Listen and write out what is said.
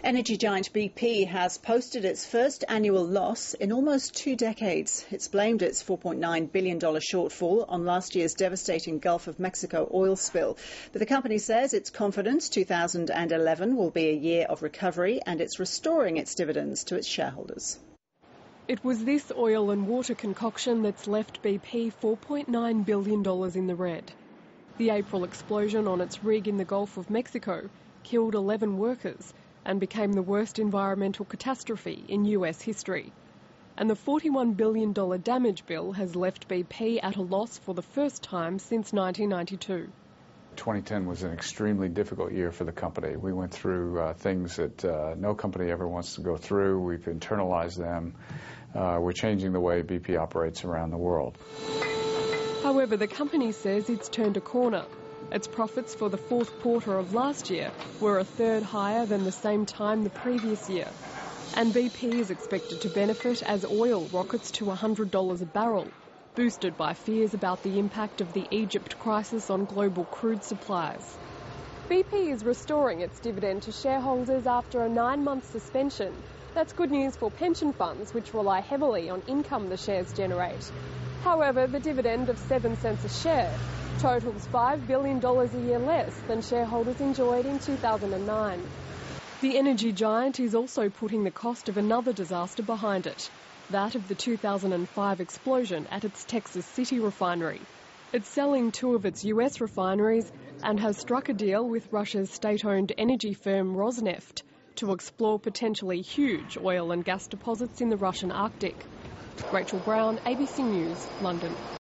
Energy giant BP has posted its first annual loss in almost 2 decades. It's blamed its $4.9 billion shortfall on last year's devastating Gulf of Mexico oil spill. But the company says it's confident 2011 will be a year of recovery and it's restoring its dividends to its shareholders. It was this oil and water concoction that's left BP $4.9 billion in the red. The April explosion on its rig in the Gulf of Mexico killed 11 workers and became the worst environmental catastrophe in US history. And the $41 billion damage bill has left BP at a loss for the first time since 1992. 2010 was an extremely difficult year for the company. We went through things that no company ever wants to go through. We've internalized them. We're changing the way BP operates around the world. However, the company says it's turned a corner. Its profits for the fourth quarter of last year were a third higher than the same time the previous year. And BP is expected to benefit as oil rockets to $100 a barrel, boosted by fears about the impact of the Egypt crisis on global crude supplies. BP is restoring its dividend to shareholders after a 9-month suspension. That's good news for pension funds, which rely heavily on income the shares generate. However, the dividend of 7 cents a share totals $5 billion a year less than shareholders enjoyed in 2009. The energy giant is also putting the cost of another disaster behind it, that of the 2005 explosion at its Texas City refinery. It's selling 2 of its US refineries and has struck a deal with Russia's state-owned energy firm Rosneft to explore potentially huge oil and gas deposits in the Russian Arctic. Rachel Brown, ABC News, London.